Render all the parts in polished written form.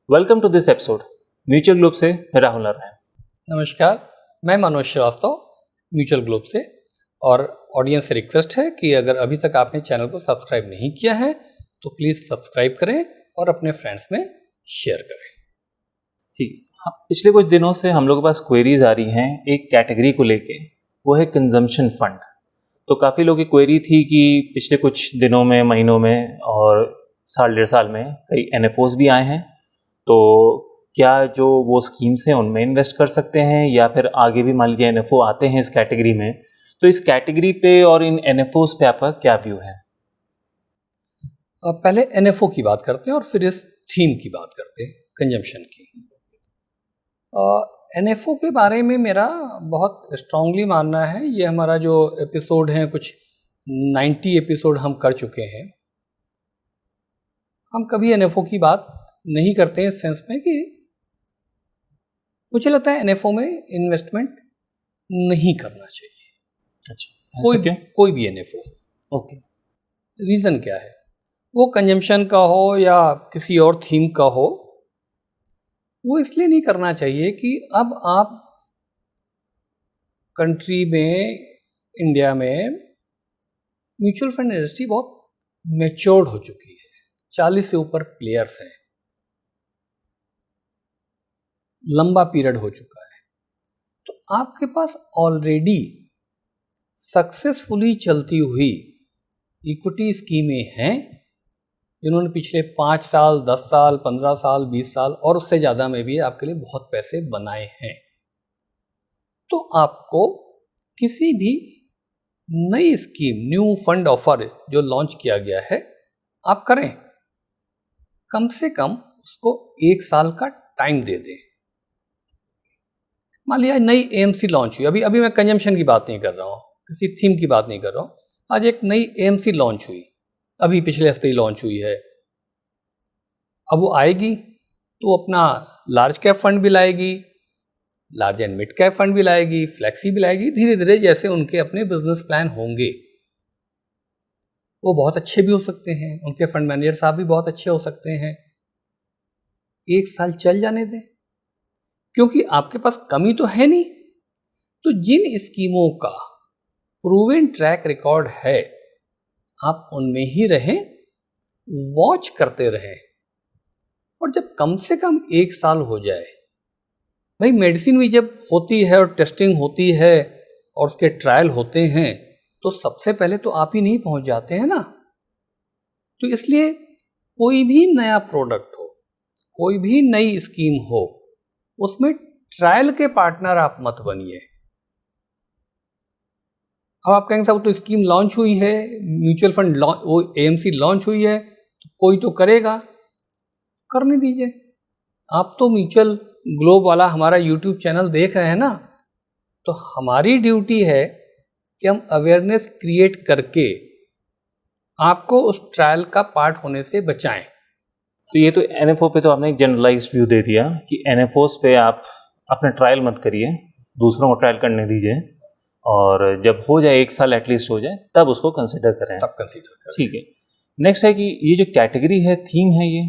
Welcome to this episode. Mutual group से राहुल नारायण। नमस्कार, मैं मनोज श्रीवास्तव म्यूचुअल ग्रुप से। और ऑडियंस से रिक्वेस्ट है कि अगर अभी तक आपने चैनल को सब्सक्राइब नहीं किया है तो प्लीज़ सब्सक्राइब करें और अपने फ्रेंड्स में शेयर करें। ठीक, हाँ, पिछले कुछ दिनों से हम लोग के पास क्वेरीज आ रही हैं एक कैटेगरी को लेके, वो है कंजम्पशन फंड। तो काफ़ी लोगों की क्वेरी थी कि पिछले कुछ दिनों में, महीनों में और साल डेढ़ साल में कई NFOs भी आए हैं, तो क्या जो वो स्कीम्स हैं उनमें इन्वेस्ट कर सकते हैं या फिर आगे भी मान लीजिए NFO आते हैं इस कैटेगरी में, तो इस कैटेगरी पे और इन NFOs पे आपका क्या व्यू है? पहले NFO की बात करते हैं और फिर इस थीम की बात करते हैं, कंजम्पशन की। NFO के बारे में मेरा बहुत स्ट्रांगली मानना है, ये हमारा जो एपिसोड है, कुछ 90 एपिसोड हम कर चुके हैं। हम कभी NFO की बात नहीं करते हैं इस सेंस में कि मुझे लगता है NFO में इन्वेस्टमेंट नहीं करना चाहिए। अच्छा, कोई भी NFO। ओके, रीज़न क्या है? वो कंजम्पशन का हो या किसी और थीम का हो, वो इसलिए नहीं करना चाहिए कि अब आप कंट्री में, इंडिया में म्यूचुअल फंड इंडस्ट्री बहुत मैच्योर्ड हो चुकी है। 40 से ऊपर प्लेयर्स हैं, लंबा पीरियड हो चुका है। तो आपके पास ऑलरेडी सक्सेसफुली चलती हुई इक्विटी स्कीमें हैं जिन्होंने पिछले 5 साल, 10 साल, 15 साल, 20 साल और उससे ज़्यादा में भी आपके लिए बहुत पैसे बनाए हैं। तो आपको किसी भी नई स्कीम, न्यू फंड ऑफर जो लॉन्च किया गया है, आप करें, कम से कम उसको 1 साल का टाइम दे दें। मान लिया नई AMC लॉन्च हुई, अभी मैं कंजम्पशन की बात नहीं कर रहा हूँ, किसी थीम की बात नहीं कर रहा हूँ। आज एक नई AMC लॉन्च हुई, अभी पिछले हफ्ते ही लॉन्च हुई है। अब वो आएगी तो अपना लार्ज कैप फंड भी लाएगी, large and mid cap fund भी लाएगी, फ्लैक्सी भी लाएगी। धीरे धीरे जैसे उनके अपने बिजनेस प्लान होंगे, वो बहुत अच्छे भी हो सकते हैं, उनके फंड मैनेजर साहब भी बहुत अच्छे हो सकते हैं। 1 साल चल जाने दें, क्योंकि आपके पास कमी तो है नहीं। तो जिन स्कीमों का प्रूवन ट्रैक रिकॉर्ड है, आप उनमें ही रहें, वॉच करते रहें। और जब कम से कम 1 साल हो जाए, भाई मेडिसिन भी जब होती है और टेस्टिंग होती है और उसके ट्रायल होते हैं, तो सबसे पहले तो आप ही नहीं पहुंच जाते हैं ना। तो इसलिए कोई भी नया प्रोडक्ट हो, कोई भी नई स्कीम हो, उसमें ट्रायल के पार्टनर आप मत बनिए। अब आप कहेंगे साहब तो स्कीम लॉन्च हुई है, म्यूचुअल फंड वो AMC लॉन्च हुई है, तो कोई तो करेगा, करने दीजिए। आप तो म्यूचुअल ग्लोब वाला हमारा YouTube चैनल देख रहे हैं ना, तो हमारी ड्यूटी है कि हम अवेयरनेस क्रिएट करके आपको उस ट्रायल का पार्ट होने से बचाएं। तो ये तो NFO पे तो आपने एक जनरलाइज्ड व्यू दे दिया कि NFOs पे आप अपना ट्रायल मत करिए, दूसरों को ट्रायल करने दीजिए, और जब हो जाए 1 साल एटलीस्ट हो जाए, तब उसको कंसिडर करें। तब कंसीडर करें। ठीक है। नेक्स्ट है कि ये जो कैटेगरी है, थीम है ये,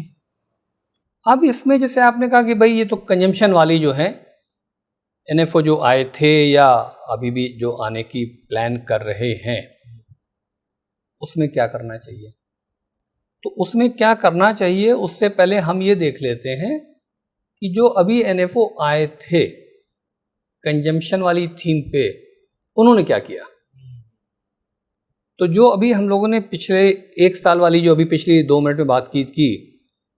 अब इसमें जैसे आपने कहा कि भाई ये तो कंजम्पशन वाली जो है NFO जो आए थे या अभी भी जो आने की प्लान कर रहे हैं, उसमें क्या करना चाहिए? तो उसमें क्या करना चाहिए, उससे पहले हम ये देख लेते हैं कि जो अभी NFO आए थे कंजम्पशन वाली थीम पे, उन्होंने क्या किया। तो जो अभी हम लोगों ने पिछले 1 साल वाली, जो अभी पिछली 2 मिनट में बात की,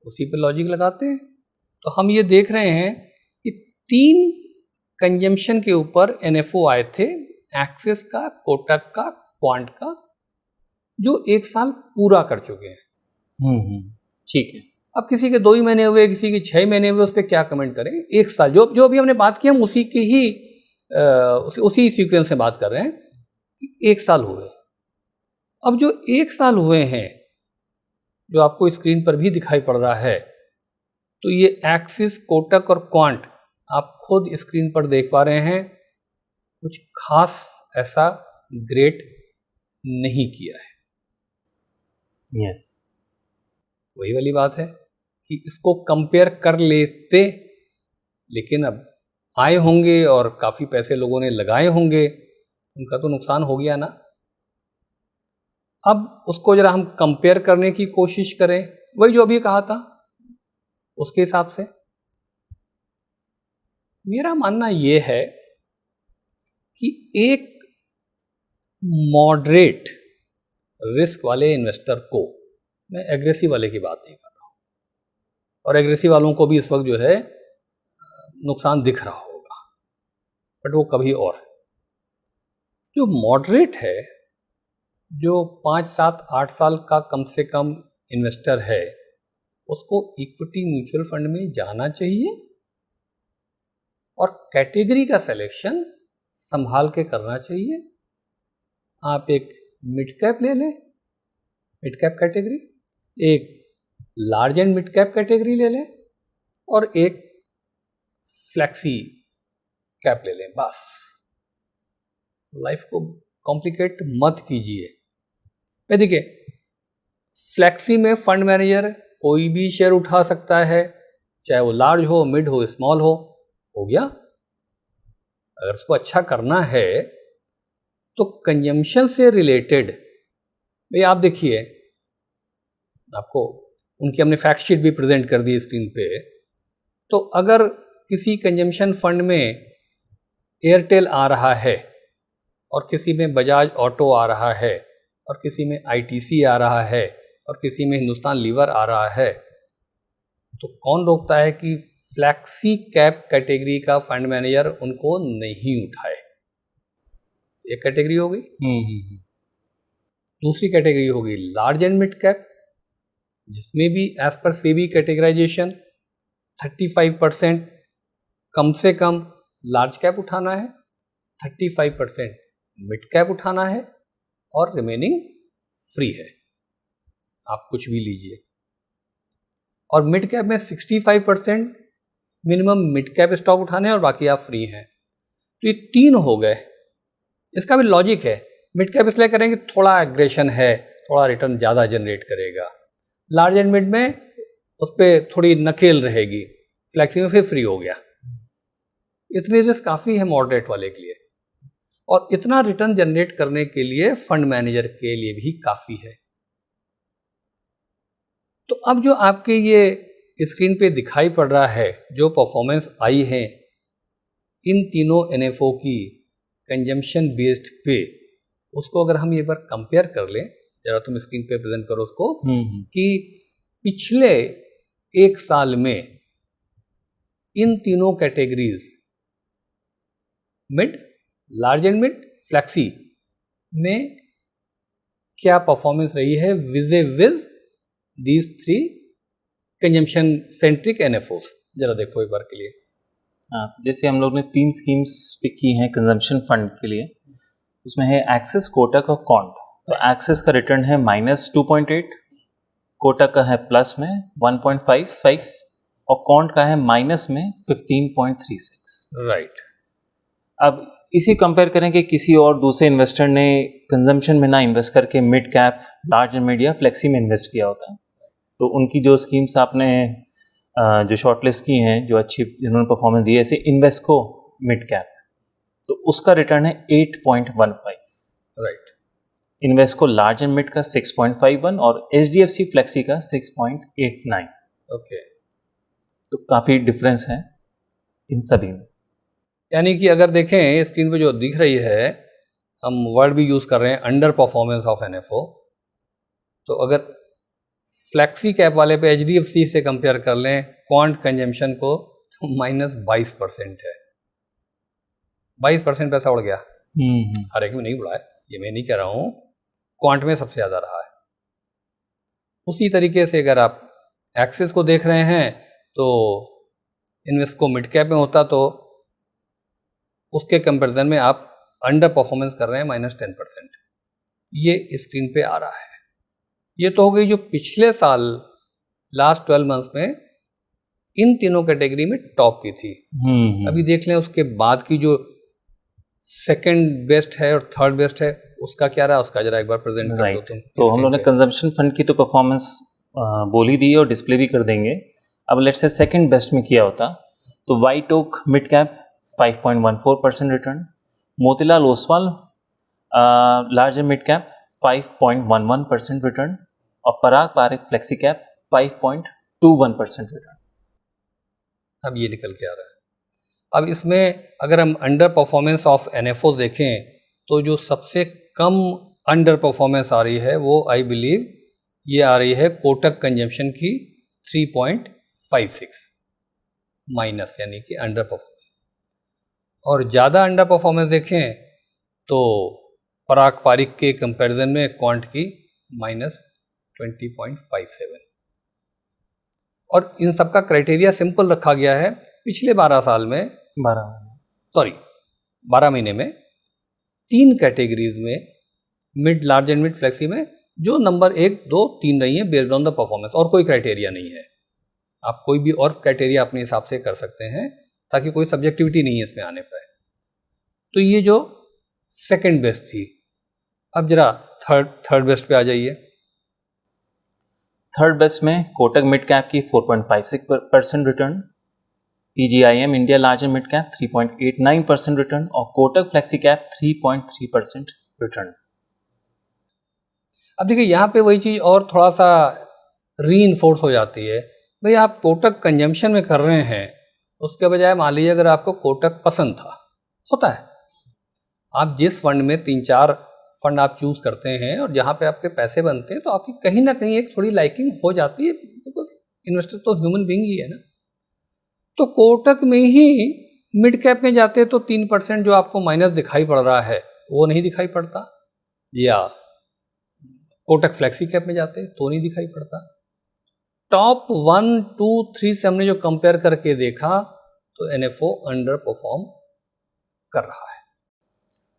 उसी पे लॉजिक लगाते हैं। तो हम ये देख रहे हैं कि 3 कंजम्पशन के ऊपर NFO आए थे, एक्सिस का, कोटक का, क्वांट का, जो 1 साल पूरा कर चुके हैं। ठीक है। अब किसी के 2 ही महीने हुए, किसी के 6 महीने हुए, उस पर क्या कमेंट करें। 1 साल जो अभी हमने बात की, हम उसी के ही उसी सीक्वेंस से बात कर रहे हैं। 1 साल हुए। अब जो 1 साल हुए हैं, जो आपको स्क्रीन पर भी दिखाई पड़ रहा है, तो ये एक्सिस, कोटक और क्वांट आप खुद स्क्रीन पर देख पा रहे हैं, कुछ खास ऐसा ग्रेट नहीं किया है। यस, वही वाली बात है कि इसको कंपेयर कर लेते, लेकिन अब आए होंगे और काफ़ी पैसे लोगों ने लगाए होंगे, उनका तो नुकसान हो गया ना। अब उसको जरा हम कंपेयर करने की कोशिश करें, वही जो अभी कहा था उसके हिसाब से। मेरा मानना ये है कि एक मॉडरेट रिस्क वाले इन्वेस्टर को, मैं एग्रेसिव वाले की बात नहीं कर रहा हूँ, और एग्रेसिव वालों को भी इस वक्त जो है नुकसान दिख रहा होगा, बट वो कभी और है। जो मॉडरेट है, जो 5, 7, 8 साल का कम से कम इन्वेस्टर है, उसको इक्विटी म्यूचुअल फंड में जाना चाहिए और कैटेगरी का सिलेक्शन संभाल के करना चाहिए। आप एक मिड कैप ले लें, मिड कैप कैटेगरी, एक large and mid cap category ले लें, और एक फ्लैक्सी कैप ले लें, बस। लाइफ को कॉम्प्लिकेट मत कीजिए। देखिए, फ्लैक्सी में फंड मैनेजर कोई भी शेयर उठा सकता है, चाहे वो लार्ज हो, मिड हो, स्मॉल हो गया। अगर उसको अच्छा करना है तो कंजम्पशन से रिलेटेड, भाई आप देखिए, आपको उनकी हमने फैक्ट शीट भी प्रेजेंट कर दी स्क्रीन पे। तो अगर किसी कंजम्पशन फंड में एयरटेल आ रहा है और किसी में बजाज ऑटो आ रहा है और किसी में आईटीसी आ रहा है और किसी में हिंदुस्तान लीवर आ रहा है, तो कौन रोकता है कि फ्लैक्सी कैप कैटेगरी का फंड मैनेजर उनको नहीं उठाए? एक कैटेगरी हो गई। दूसरी कैटेगरी होगी लार्ज एंड मिड कैप, जिसमें भी एज पर सेबी कैटेगराइजेशन 35% कम से कम लार्ज कैप उठाना है, 35% मिड कैप उठाना है, और रिमेनिंग फ्री है, आप कुछ भी लीजिए। और मिड कैप में 65% मिनिमम मिड कैप स्टॉक उठाने हैं और बाकी आप फ्री हैं। तो ये 3 हो गए। इसका भी लॉजिक है, मिड कैप इसलिए करेंगे थोड़ा एग्रेशन है, थोड़ा रिटर्न ज़्यादा जनरेट करेगा। लार्ज एंड मिड में उस पर थोड़ी नकेल रहेगी, फ्लैक्सी में फिर फ्री हो गया। इतनी रिस्क काफ़ी है मॉडरेट वाले के लिए, और इतना रिटर्न जनरेट करने के लिए फंड मैनेजर के लिए भी काफ़ी है। तो अब जो आपके ये स्क्रीन पे दिखाई पड़ रहा है, जो परफॉर्मेंस आई है इन तीनों एनएफओ की कंजम्पशन बेस्ड पे, उसको अगर हम एक बार कंपेयर कर लें, जरा तुम स्क्रीन पे प्रेजेंट करो उसको, कि पिछले 1 साल में इन तीनों categories mid, large and mid, flexi में क्या परफॉर्मेंस रही है विज दीज 3 कंजम्पशन सेंट्रिक एनएफओस। जरा देखो एक बार के लिए। हाँ, जैसे हम लोग ने 3 स्कीम्स पिक की हैं कंजम्पशन फंड के लिए, उसमें है एक्सिस, कोटक और कॉन्ट। तो एक्सिस का रिटर्न है -2.8, कोटक का है प्लस में 1.55 और कॉन्ट का है माइनस में 15.36। राइट। अब इसी कंपेयर करें कि किसी और दूसरे इन्वेस्टर ने कंजम्पशन में ना इन्वेस्ट करके mid cap, large and mid या फ्लेक्सी में इन्वेस्ट किया होता है, तो उनकी जो स्कीम्स आपने जो शॉर्टलिस्ट की हैं, जो अच्छी जिन्होंने परफॉर्मेंस दी है, जैसे इन्वेस्को मिड कैप, तो उसका रिटर्न है 8.15। Right. Invesco large and mid का 6.51 और HDFC फ्लेक्सी का 6.89। ओके। तो काफ़ी डिफरेंस है इन सभी में। यानी कि अगर देखें स्क्रीन पे जो दिख रही है, हम वर्ड भी यूज़ कर रहे हैं अंडर परफॉर्मेंस ऑफ एनएफओ, तो अगर फ्लैक्सी कैप वाले पे HDFC से कंपेयर कर लें क्वांट कंजम्पशन को, तो -22% है। 22% पैसा उड़ गया। हर एक में नहीं उड़ा है, ये मैं नहीं कह रहा हूँ, क्वांट में सबसे ज़्यादा रहा है। उसी तरीके से अगर आप एक्सिस को देख रहे हैं, तो इन्वेस्को मिड कैप में होता तो उसके कंपैरिजन में आप अंडर परफॉर्मेंस कर रहे हैं -10%। ये स्क्रीन पे आ रहा है। ये तो हो गई जो पिछले साल लास्ट 12 मंथ्स में इन तीनों कैटेगरी में टॉप की थी। अभी देख लें उसके बाद की जो सेकंड बेस्ट है और थर्ड बेस्ट है, उसका क्या रहा, उसका जरा एक बार प्रेजेंट कर दो तुम। तो हम लोगों ने कंजम्पशन फंड की तो परफॉर्मेंस बोल ही दी और डिस्प्ले भी कर देंगे। अब लेट्स से सेकंड बेस्ट में किया होता तो white oak mid cap 5.14% return, Motilal Oswal larger mid cap 5.11% return और Parag Parikh flexi cap 5.21% return. अब ये निकल के आ रहा है। अब इसमें अगर हम अंडर परफॉर्मेंस ऑफ एनएफओ देखें तो जो सबसे कम अंडर परफॉर्मेंस आ रही है वो आई बिलीव ये आ रही है कोटक कंजम्पशन की 3.56 माइनस, यानी कि अंडर परफॉर्मेंस। और ज़्यादा अंडर परफॉर्मेंस देखें तो पराग पारिक के कंपैरिजन में क्वांट की -20.57। और इन सब का क्राइटेरिया सिंपल रखा गया है। पिछले 12 महीने में 3 कैटेगरीज में mid, large and mid flexi में जो नंबर 1, 2, 3 रही है बेस्ड ऑन द परफॉर्मेंस, और कोई क्राइटेरिया नहीं है। आप कोई भी और क्राइटेरिया अपने हिसाब से कर सकते हैं ताकि कोई सब्जेक्टिविटी नहीं है इसमें आने पर। तो ये जो सेकंड बेस्ट थी। अब जरा थर्ड बेस्ट पे आ जाइए। थर्ड बेस्ट में कोटक मिड कैप की 4.56% return, PGIM India large and mid cap 3.89% return और कोटक फ्लेक्सी कैप 3.3% रिटर्न। अब देखिए यहाँ पे वही चीज़ और थोड़ा सा रीइंफोर्स हो जाती है। भाई आप कोटक कंजम्पशन में कर रहे हैं, उसके बजाय मान लीजिए अगर आपको कोटक पसंद था, होता है आप जिस फंड में 3-4 फंड आप चूज करते हैं और जहाँ पे आपके पैसे बनते हैं तो आपकी कहीं ना कहीं एक थोड़ी लाइकिंग हो जाती है, बिकॉज इन्वेस्टर तो ह्यूमन बीइंग ही है ना। तो कोटक में ही मिड कैप में जाते तो 3% जो आपको माइनस दिखाई पड़ रहा है वो नहीं दिखाई पड़ता, या कोटक फ्लेक्सी कैप में जाते तो नहीं दिखाई पड़ता। टॉप 1, 2, 3 से हमने जो कंपेयर करके देखा तो एनएफओ अंडर परफॉर्म कर रहा है।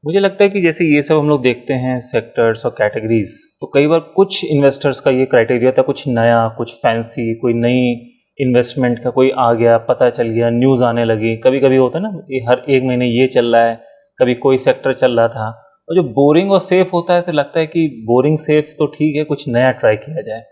मुझे लगता है कि जैसे ये सब हम लोग देखते हैं सेक्टर्स और कैटेगरीज, तो कई बार कुछ इन्वेस्टर्स का ये क्राइटेरिया था कुछ नया, कुछ फैंसी, कोई नई इन्वेस्टमेंट का कोई आ गया, पता चल गया, न्यूज़ आने लगी। कभी कभी होता है ना, ये हर एक महीने ये चल रहा है, कभी कोई सेक्टर चल रहा था। और जो बोरिंग और सेफ होता है तो लगता है कि बोरिंग सेफ तो ठीक है, कुछ नया ट्राई किया जाए।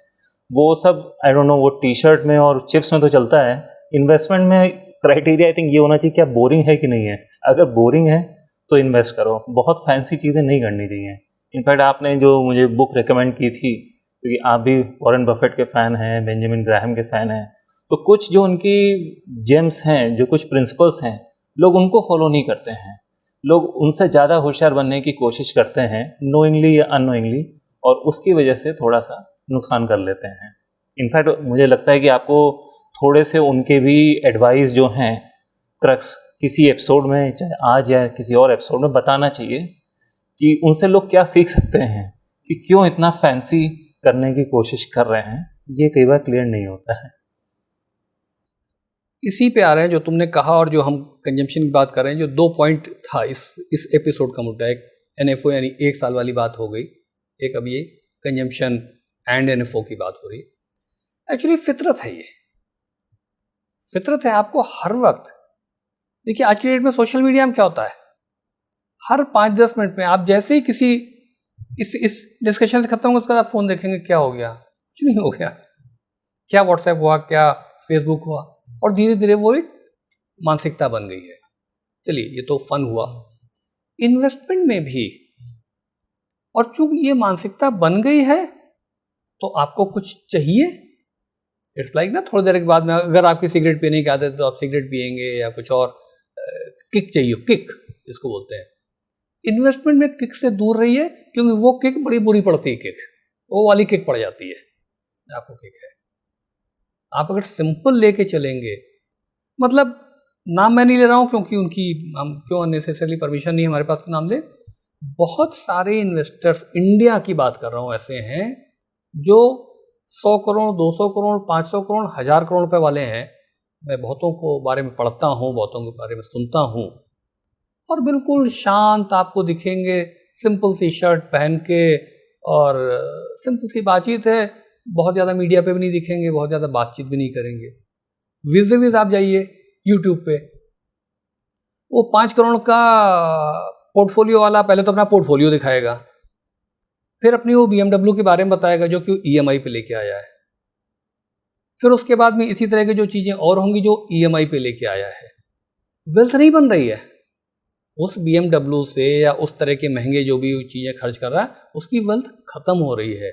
वो सब आई डोंट नो, वो टी शर्ट में और चिप्स में तो चलता है, इन्वेस्टमेंट में क्राइटेरिया आई थिंक ये होना चाहिए क्या बोरिंग है कि नहीं है। अगर बोरिंग है तो इन्वेस्ट करो, बहुत फैंसी चीज़ें नहीं करनी चाहिए। इनफैक्ट आपने जो मुझे बुक रिकमेंड की थी, क्योंकि आप भी वॉरेन बफेट के फ़ैन हैं, बेंजामिन ग्राहम के फ़ैन हैं, तो कुछ जो उनकी जेम्स हैं, जो कुछ प्रिंसिपल्स हैं, लोग उनको फॉलो नहीं करते हैं। लोग उनसे ज़्यादा होशियार बनने की कोशिश करते हैं, नोइंगली या अननोइंगली, और उसकी वजह से थोड़ा सा नुकसान कर लेते हैं। इनफैक्ट मुझे लगता है कि आपको थोड़े से उनके भी एडवाइस जो हैं क्रक्स किसी एपिसोड में, चाहे आज या किसी और एपिसोड में, बताना चाहिए कि उनसे लोग क्या सीख सकते हैं, कि क्यों इतना फैंसी करने की कोशिश कर रहे हैं। ये कई बार क्लियर नहीं होता है। इसी पे आ रहे हैं जो तुमने कहा, और जो हम कंजम्पशन की बात कर रहे हैं, जो 2 पॉइंट था इस एपिसोड का मुद्दा। एक एनएफओ यानी 1 साल वाली बात हो गई, एक अब ये कंजम्पशन एंड एनएफओ की बात हो रही है। एक्चुअली फितरत है, ये फितरत है। आपको हर वक्त देखिए, आज की डेट में सोशल मीडिया में क्या होता है, हर 5-10 मिनट में आप जैसे ही किसी इस डिस्कशन से खत्म होगा उसके बाद फ़ोन देखेंगे, क्या हो गया, कुछ नहीं हो गया, क्या व्हाट्सएप हुआ, क्या फेसबुक हुआ, और धीरे धीरे वो एक मानसिकता बन गई है। चलिए, ये तो फन हुआ। इन्वेस्टमेंट में भी, और चूंकि ये मानसिकता बन गई है तो आपको कुछ चाहिए। इट्स लाइक ना, थोड़ी देर के बाद में अगर आपकी सिगरेट पीने की आदत है तो आप सिगरेट पियेंगे, या कुछ और किक चाहिए, किक जिसको बोलते हैं। इन्वेस्टमेंट में किक से दूर रहिए, क्योंकि वो किक बड़ी बुरी पड़ती है। किक वो वाली किक पड़ जाती है। आपको किक है, आप अगर सिंपल लेके चलेंगे, मतलब नाम मैं नहीं ले रहा हूं क्योंकि उनकी हम क्यों अननेसेसरली परमिशन नहीं हमारे पास नाम ले। बहुत सारे इन्वेस्टर्स, इंडिया की बात कर रहा हूं, ऐसे हैं जो 100 करोड़, 200 करोड़, 500 करोड़, 1000 करोड़ रुपए वाले हैं। मैं बहुतों को बारे में पढ़ता हूँ, बहुतों के बारे में सुनता हूँ, और बिल्कुल शांत आपको दिखेंगे, सिंपल सी शर्ट पहन के, और सिंपल सी बातचीत है। बहुत ज़्यादा मीडिया पे भी नहीं दिखेंगे, बहुत ज़्यादा बातचीत भी नहीं करेंगे। विज़ आप जाइए यूट्यूब पे, वो 5 करोड़ का पोर्टफोलियो वाला पहले तो अपना पोर्टफोलियो दिखाएगा, फिर अपनी वो BMW के बारे में बताएगा जो कि EMI पे लेके आया है, फिर उसके बाद में इसी तरह की जो चीज़ें और होंगी जो EMI पे लेके आया है, वेल्थ नहीं बन रही है। उस BMW से या उस तरह के महंगे जो भी चीज़ें खर्च कर रहा है, उसकी वेल्थ खत्म हो रही है।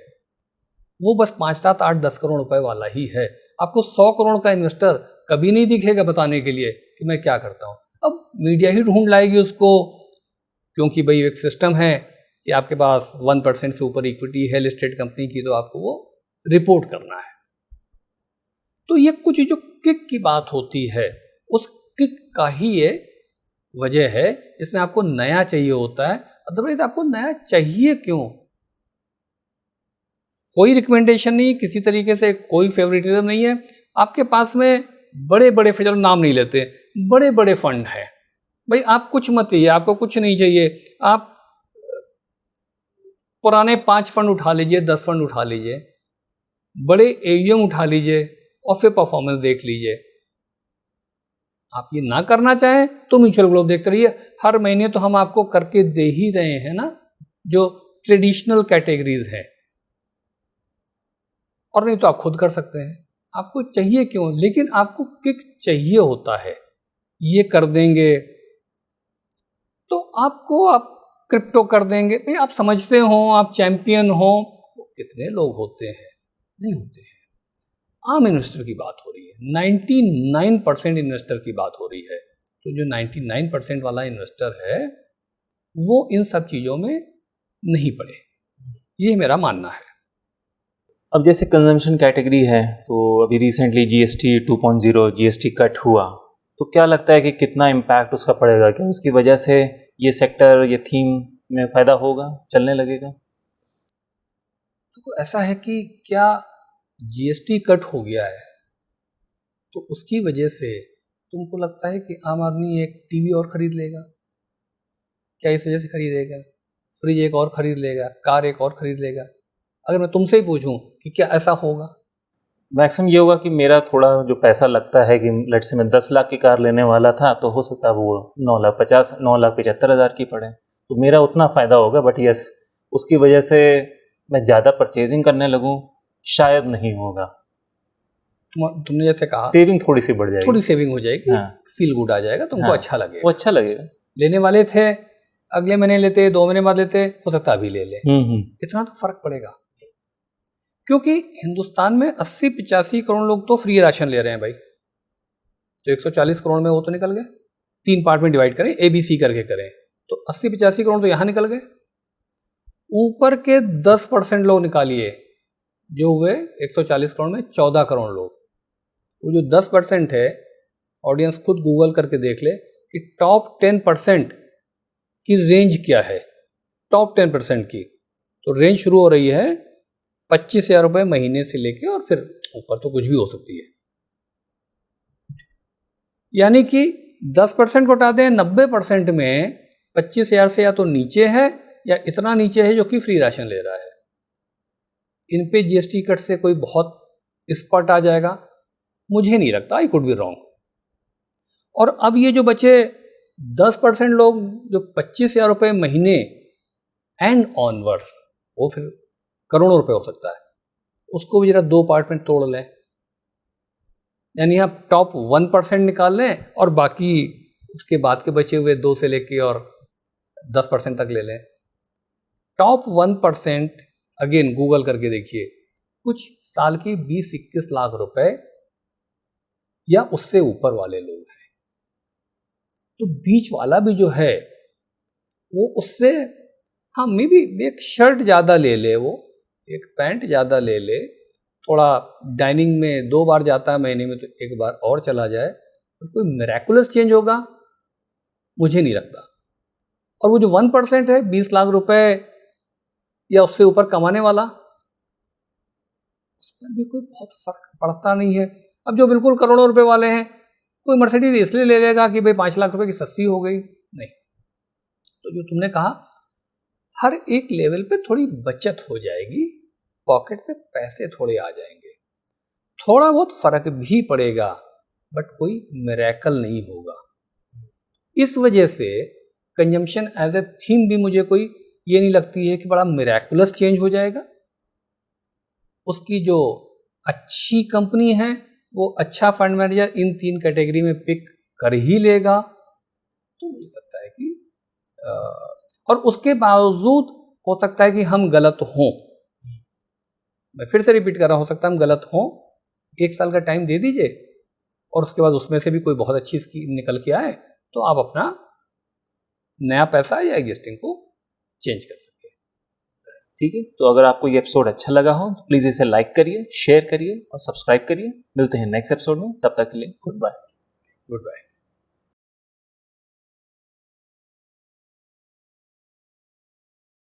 वो बस 5, 7, 8, 10 करोड़ रुपए वाला ही है। आपको 100 करोड़ का इन्वेस्टर कभी नहीं दिखेगा बताने के लिए कि मैं क्या करता हूँ। अब मीडिया ही ढूंढ लाएगी उसको, क्योंकि भाई एक सिस्टम है कि आपके पास 1% से ऊपर इक्विटी है लिस्टेड कंपनी की, तो आपको वो रिपोर्ट करना है। तो ये कुछ जो किक की बात होती है, उस किक का ही ये वजह है, इसमें आपको नया चाहिए होता है। अदरवाइज आपको नया चाहिए क्यों? कोई रिकमेंडेशन नहीं, किसी तरीके से कोई फेवरेटिज्म नहीं है। आपके पास में बड़े बड़े, चलो नाम नहीं लेते, बड़े बड़े फंड है। भाई आप कुछ मत चाहिए, आपको कुछ नहीं चाहिए, आप पुराने 5 फंड उठा लीजिए, 10 फंड उठा लीजिए, बड़े AUM उठा लीजिए और फिर परफॉर्मेंस देख लीजिए। आप ये ना करना चाहें तो म्यूचुअल ग्रोथ देखते रहिए। हर महीने तो हम आपको करके दे ही रहे हैं ना, जो ट्रेडिशनल कैटेगरीज हैं, और नहीं तो आप खुद कर सकते हैं। आपको चाहिए क्यों? लेकिन आपको किक चाहिए होता है। ये कर देंगे तो आपको, आप क्रिप्टो कर देंगे, भाई आप समझते हो, आप चैंपियन हो, कितने लोग होते हैं? नहीं होते हैं। आम इन्वेस्टर की बात हो रही है, 99% इन्वेस्टर की बात हो रही है। तो जो 99% वाला इन्वेस्टर है वो इन सब चीज़ों में नहीं पड़े, ये मेरा मानना है। अब जैसे कंजम्पशन कैटेगरी है, तो अभी रिसेंटली GST 2.0 GST कट हुआ, तो क्या लगता है कि कितना इम्पैक्ट उसका पड़ेगा? क्या उसकी वजह से ये सेक्टर, ये थीम में फ़ायदा होगा, चलने लगेगा? तो ऐसा है कि क्या GST कट हो गया है तो उसकी वजह से तुमको लगता है कि आम आदमी एक टीवी और खरीद लेगा? क्या इस वजह से खरीदेगा? फ्रिज एक और खरीद लेगा, कार एक और खरीद लेगा? अगर मैं तुमसे ही पूछूं कि क्या ऐसा होगा? मैक्सिमम ये होगा कि मेरा थोड़ा जो पैसा लगता है कि लेट से मैं 10 लाख की कार लेने वाला था, तो हो सकता है वो 9,75,000 की पड़े, तो मेरा उतना फ़ायदा होगा। बट यस, उसकी वजह से मैं ज़्यादा परचेजिंग करने लगूं, शायद नहीं होगा। तुमने जैसे कहा, सेविंग थोड़ी सी बढ़ जाएगी, थोड़ी सेविंग हो जाएगी, हाँ, फील गुड आ जाएगा, तुमको हाँ, अच्छा लगेगा। वो अच्छा लगेगा। लेने वाले थे, अगले महीने लेते, 2 महीने बाद लेते, हो सकता अभी ले ले, इतना तो फर्क पड़ेगा। क्योंकि हिंदुस्तान में 80-85 करोड़ लोग तो फ्री राशन ले रहे हैं भाई, तो 140 करोड़ में वो तो निकल गए। 3 पार्ट में डिवाइड करें, ABC करके करें, तो 80-85 करोड़ तो यहाँ निकल गए। ऊपर के 10% लोग निकालिए, जो हुए 140 करोड़ में 14 करोड़ लोग। वो जो 10% है, ऑडियंस खुद गूगल करके देख ले कि टॉप 10% की रेंज क्या है। टॉप 10% की तो रेंज शुरू हो रही है 25,000 रुपये महीने से लेके, और फिर ऊपर तो कुछ भी हो सकती है। यानी कि 10% को हटा दें, 90% में 25,000 से या तो नीचे है या इतना नीचे है जो कि फ्री राशन ले रहा है। इन पे GST कट से कोई बहुत स्पॉट आ जाएगा, मुझे नहीं लगता, आई कुड बी रॉन्ग। और अब ये जो बचे 10% लोग, जो 25,000 रुपये महीने एंड ऑनवर्ड्स, वो फिर करोड़ों रुपए हो सकता है, उसको भी जरा 2 पार्ट में तोड़ लें। यानी आप टॉप 1% निकाल लें और बाकी उसके बाद के बचे हुए 2 से लेके और 10% तक ले लें। टॉप 1% अगेन गूगल करके देखिए, कुछ साल की 20-21 लाख रुपए या उससे ऊपर वाले लोग हैं। तो बीच वाला भी जो है वो उससे, हाँ मे बी एक शर्ट ज़्यादा ले ले, वो एक पैंट ज़्यादा ले ले, थोड़ा डाइनिंग में 2 बार जाता है महीने में तो 1 बार और चला जाए, तो कोई मिरेकुलस चेंज होगा मुझे नहीं लगता। और वो जो 1% है 20 लाख रुपए या उससे ऊपर कमाने वाला, उस पर भी कोई बहुत फर्क पड़ता नहीं है। अब जो बिल्कुल करोड़ों रुपए वाले हैं, कोई मर्सिडीज इसलिए ले लेगा कि भाई 5 लाख रुपए की सस्ती हो गई, नहीं। तो जो तुमने कहा, हर एक लेवल पे थोड़ी बचत हो जाएगी, पॉकेट पे पैसे थोड़े आ जाएंगे, थोड़ा बहुत फर्क भी पड़ेगा, बट कोई मिरेकल नहीं होगा। इस वजह से कंजम्पशन एज ए थीम भी मुझे कोई ये नहीं लगती है कि बड़ा मिरेकुलस चेंज हो जाएगा। उसकी जो अच्छी कंपनी है वो अच्छा फंड मैनेजर इन 3 कैटेगरी में पिक कर ही लेगा, तो मुझे लगता है कि और उसके बावजूद हो सकता है कि हम गलत हों। मैं फिर से रिपीट कर रहा हूं, हो सकता है हम गलत हों। 1 साल का टाइम दे दीजिए और उसके बाद उसमें से भी कोई बहुत अच्छी स्कीम निकल के आए तो आप अपना नया पैसा या एग्जिस्टिंग को चेंज कर सकते हैं। ठीक है, तो अगर आपको ये एपिसोड अच्छा लगा हो तो प्लीज़ इसे लाइक करिए, शेयर करिए और सब्सक्राइब करिए। मिलते हैं नेक्स्ट एपिसोड में, तब तक के लिए गुड बाय। Good bye.